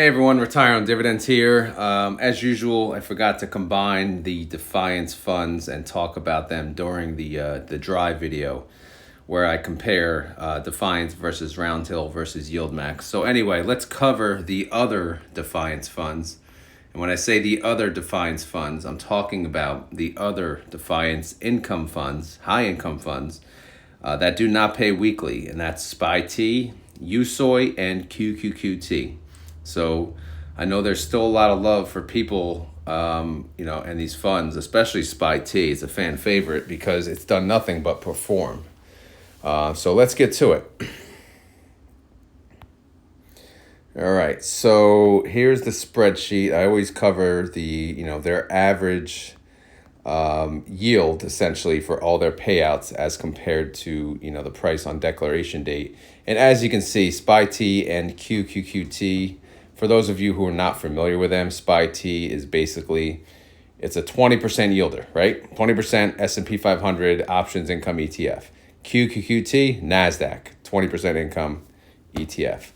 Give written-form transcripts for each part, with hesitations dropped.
Hey everyone, Retire on Dividends here. As usual, I forgot to combine the Defiance funds and talk about them during the dry video where I compare Defiance versus Roundhill versus YieldMax. So anyway, let's cover the other Defiance funds. And when I say the other Defiance funds, I'm talking about the other Defiance income funds, high income funds, that do not pay weekly, and that's SPYT, USOY, and QQQT. So I know there's still a lot of love for people, and these funds, especially SPYT. It's a fan favorite because it's done nothing but perform. So let's get to it. All right, so here's the spreadsheet. I always cover their average yield essentially for all their payouts as compared to the price on declaration date. And as you can see, SPYT and QQQT, for those of you who are not familiar with them, SPYT is basically, it's a 20% yielder, right? 20% S&P 500 options income ETF. QQQT, NASDAQ, 20% income ETF.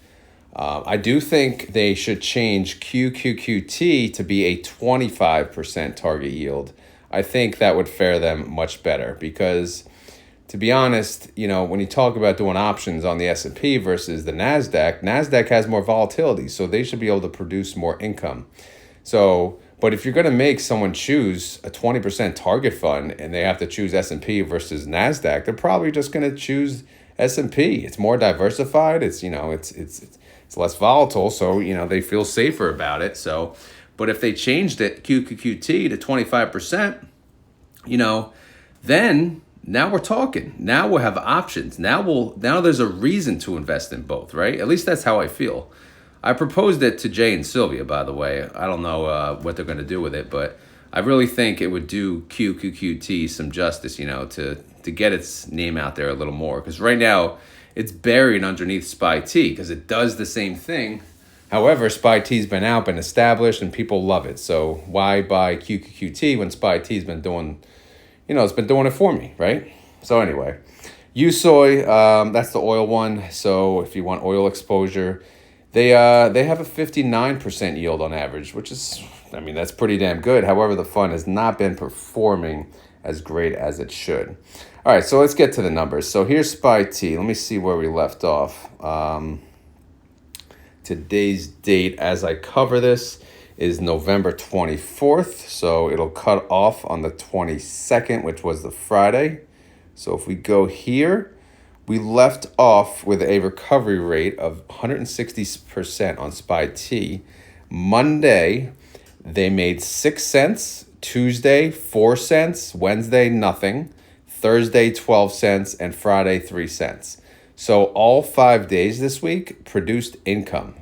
I do think they should change QQQT to be a 25% target yield. I think that would fare them much better because, to be honest, when you talk about doing options on the S&P versus the NASDAQ has more volatility, so they should be able to produce more income. So, but if you're going to make someone choose a 20% target fund and they have to choose S&P versus NASDAQ, they're probably just going to choose S&P. It's more diversified. It's less volatile, so they feel safer about it. So, but if they changed it QQQT to 25%, then now we're talking. Now we'll have options. Now there's a reason to invest in both, right? At least that's how I feel. I proposed it to Jay and Sylvia, by the way. I don't know what they're going to do with it, but I really think it would do QQQT some justice, to get its name out there a little more. Because right now, it's buried underneath SPYT because it does the same thing. However, SPYT's been established, and people love it. So why buy QQQT when SPYT's been doing, it's been doing it for me, right? So anyway, USOY, that's the oil one. So if you want oil exposure, they have a 59% yield on average, which is, that's pretty damn good. However, the fund has not been performing as great as it should. All right, so let's get to the numbers. So here's SPYT. Let me see where we left off. Today's date as I cover this is November 24th. So it'll cut off on the 22nd, which was the Friday. So if we go here, we left off with a recovery rate of 160% on SPYT. Monday, they made 6 cents. Tuesday, 4 cents. Wednesday, nothing. Thursday, 12 cents. And Friday, 3 cents. So all 5 days this week produced income.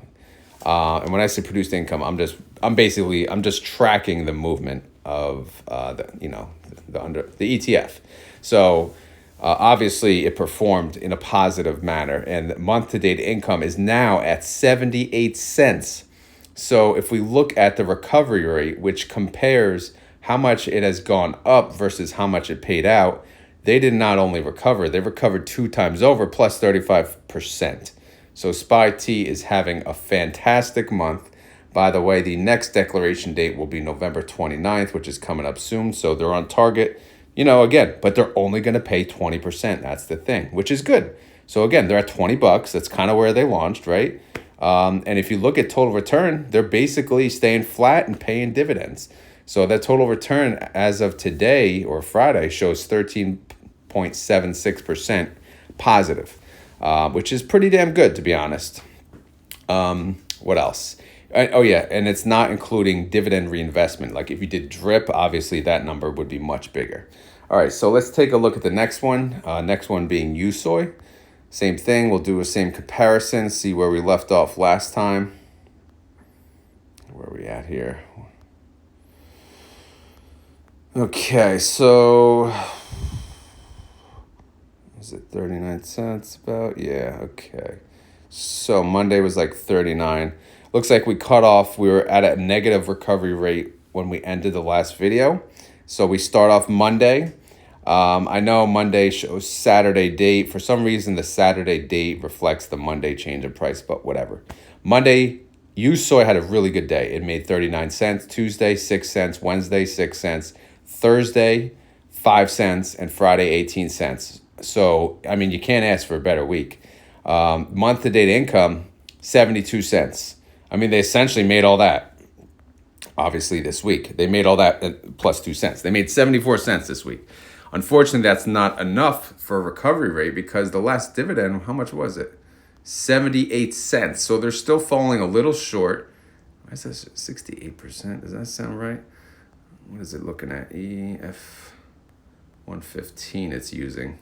And when I say produced income, I'm just tracking the movement of the ETF. So obviously it performed in a positive manner, and month-to-date income is now at 78 cents. So if we look at the recovery rate, which compares how much it has gone up versus how much it paid out, they did not only recover, they recovered 2 times over, plus 35%. So SPYT is having a fantastic month. By the way, the next declaration date will be November 29th, which is coming up soon. So they're on target, again, but they're only going to pay 20%. That's the thing, which is good. So again, they're at $20. That's kind of where they launched, right? And if you look at total return, they're basically staying flat and paying dividends. So that total return as of today or Friday shows 13.76% positive, which is pretty damn good, to be honest. What else? Oh, yeah, and it's not including dividend reinvestment. Like if you did DRIP, obviously that number would be much bigger. All right, so let's take a look at the next one. Next one being USOY. Same thing. We'll do a same comparison, see where we left off last time. Where are we at here? Okay, so is it 39 cents about? Yeah, okay. So Monday was like 39. Looks like we cut off. We were at a negative recovery rate when we ended the last video. So we start off Monday. I know Monday shows Saturday date. For some reason, the Saturday date reflects the Monday change in price, but whatever. Monday USOY had a really good day. It made 39 cents. Tuesday, 6 cents. Wednesday, 6 cents. Thursday, 5 cents. And Friday, 18 cents. So, I mean, you can't ask for a better week. Month-to-date income, 72 cents. I mean, they essentially made all that, obviously, this week. They made all that plus 2 cents. They made 74 cents this week. Unfortunately, that's not enough for a recovery rate because the last dividend, how much was it? 78 cents. So they're still falling a little short. Why is that 68%? Does that sound right? What is it looking at? EF 115 it's using.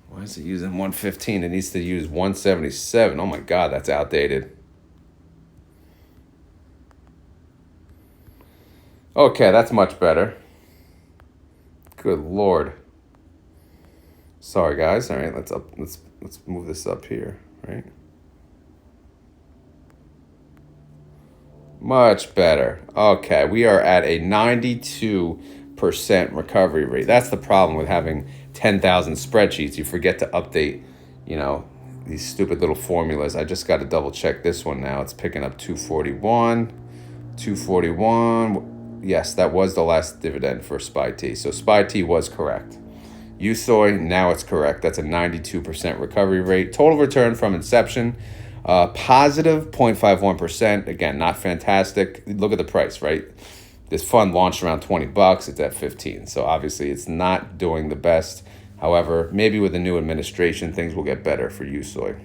Why is it using 115? It needs to use 177. Oh my God, that's outdated. Okay, that's much better. Good Lord. Sorry guys. All right, let's move this up here, right? Much better. Okay, we are at a 92% recovery rate. That's the problem with having 10,000 spreadsheets. You forget to update, these stupid little formulas. I just got to double check this one now. It's picking up 241. 241. Yes, that was the last dividend for SPYT. So SPYT was correct. USOY, now it's correct. That's a 92% recovery rate. Total return from inception, positive 0.51%. Again, not fantastic. Look at the price, right? This fund launched around $20. It's at 15. So obviously it's not doing the best. However, maybe with the new administration, things will get better for USOY.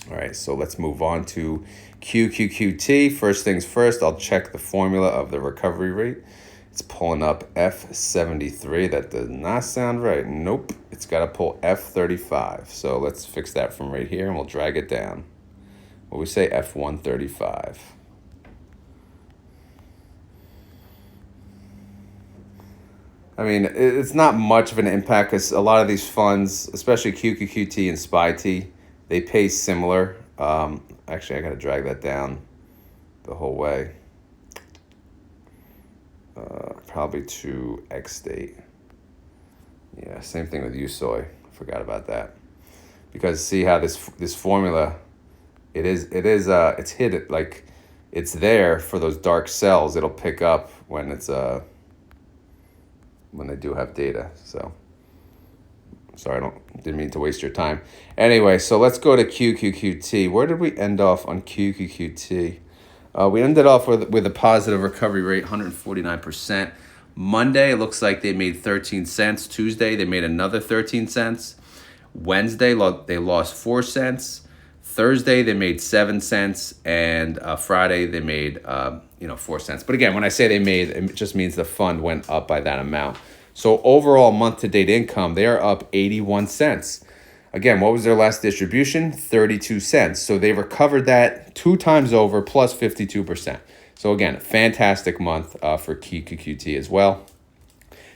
All right, so let's move on to QQQT. First things first, I'll check the formula of the recovery rate. It's pulling up F73. That does not sound right. Nope. It's got to pull F35. So let's fix that from right here, and we'll drag it down. What we say, F135. I mean, it's not much of an impact because a lot of these funds, especially QQQT and SPYT, they pay similar. Actually, I got to drag that down the whole way. Probably to X date. Yeah, same thing with USOY. Forgot about that. Because see how this formula, it's hidden, like it's there for those dark cells. It'll pick up when it's when they do have data. So sorry, didn't mean to waste your time. Anyway, so let's go to QQQT. Where did we end off on QQQT? We ended off with a positive recovery rate, 149%. Monday, it looks like they made 13 cents. Tuesday, they made another 13 cents. Wednesday, they lost 4 cents. Thursday, they made 7 cents. And Friday, they made 4 cents. But again, when I say they made, it just means the fund went up by that amount. So overall month-to-date income, they are up 81 cents. Again, what was their last distribution? 32 cents. So they recovered that 2 times over, plus 52%. So again, a fantastic month for QQQT as well.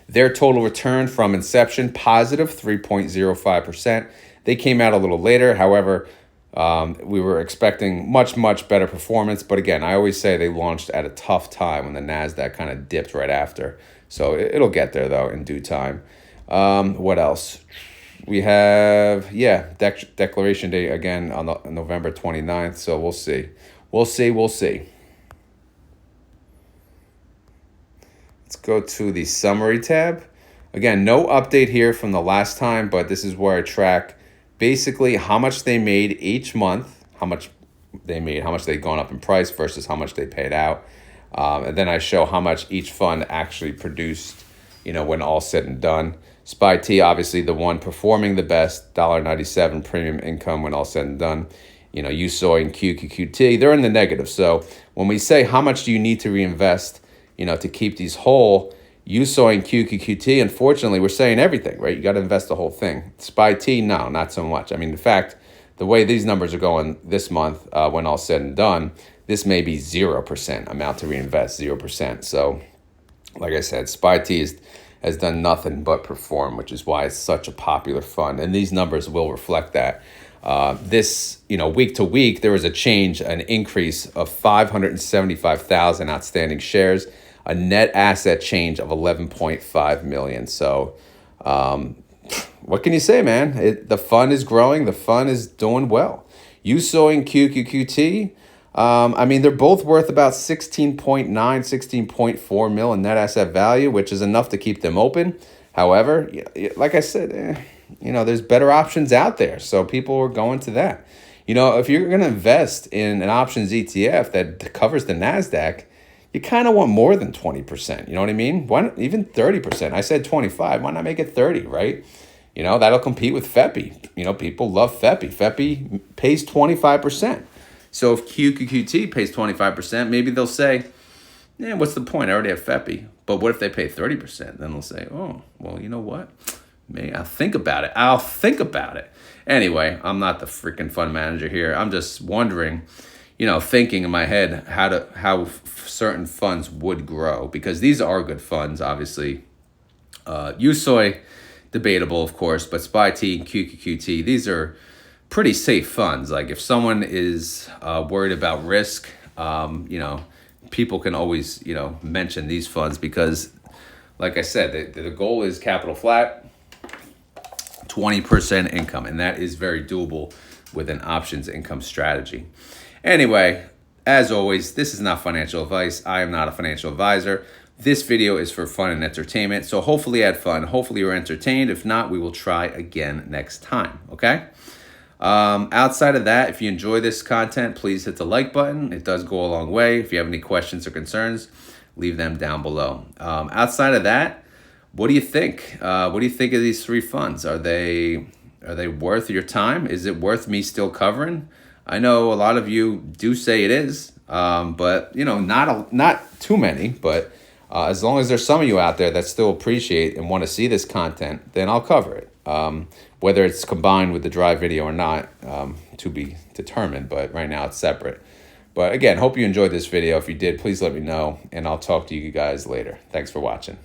Their total return from inception, positive 3.05%. They came out a little later. However, we were expecting much, much better performance. But again, I always say they launched at a tough time when the NASDAQ kind of dipped right after. So it'll get there, though, in due time. What else? We have, declaration day again on November 29th. So we'll see. We'll see. Let's go to the summary tab. Again, no update here from the last time, but this is where I track basically how much they made each month, how much they've gone up in price versus how much they paid out. And then I show how much each fund actually produced, when all said and done. SPYT, obviously the one performing the best, $1.97 premium income when all said and done. USOY and QQQT, they're in the negative. So when we say how much do you need to reinvest, to keep these whole, USOY and QQQT, unfortunately, we're saying everything, right? You got to invest the whole thing. SPYT, no, not so much. I mean, in fact, the way these numbers are going this month, when all said and done, this may be 0% amount to reinvest, 0%. So, like I said, SPYT has done nothing but perform, which is why it's such a popular fund. And these numbers will reflect that. Week to week, there was a change, an increase of 575,000 outstanding shares, a net asset change of 11.5 million. So, what can you say, man? The fund is growing. The fund is doing well. USOY and QQQT, I mean, they're both worth about 16.9, 16.4 mil in net asset value, which is enough to keep them open. However, like I said, there's better options out there. So people are going to that. If you're going to invest in an options ETF that covers the NASDAQ, you kind of want more than 20%. You know what I mean? Why not even 30%? I said 25. Why not make it 30, right? That'll compete with FEPI. People love FEPI. FEPI pays 25%. So if QQQT pays 25%, maybe they'll say, what's the point? I already have FEPI. But what if they pay 30%? Then they'll say, oh, well, you know what? Maybe I'll think about it. Anyway, I'm not the freaking fund manager here. I'm just wondering, thinking in my head how certain funds would grow, because these are good funds, obviously. USOY, debatable, of course, but SPYT and QQQT, these are pretty safe funds. Like if someone is worried about risk, people can always, mention these funds because, like I said, the goal is capital flat, 20% income, and that is very doable with an options income strategy. Anyway, as always, this is not financial advice. I am not a financial advisor. This video is for fun and entertainment. So hopefully you had fun. Hopefully you're entertained. If not, we will try again next time. Okay? Outside of that, if you enjoy this content, please hit the like button. It does go a long way. If you have any questions or concerns, leave them down below. Outside of that, what do you think? What do you think of these three funds? Are they worth your time? Is it worth me still covering? I know a lot of you do say it is, but not too many. But as long as there's some of you out there that still appreciate and want to see this content, then I'll cover it. Whether it's combined with the dry video or not, to be determined. But right now it's separate. But again, hope you enjoyed this video. If you did, please let me know, and I'll talk to you guys later. Thanks for watching.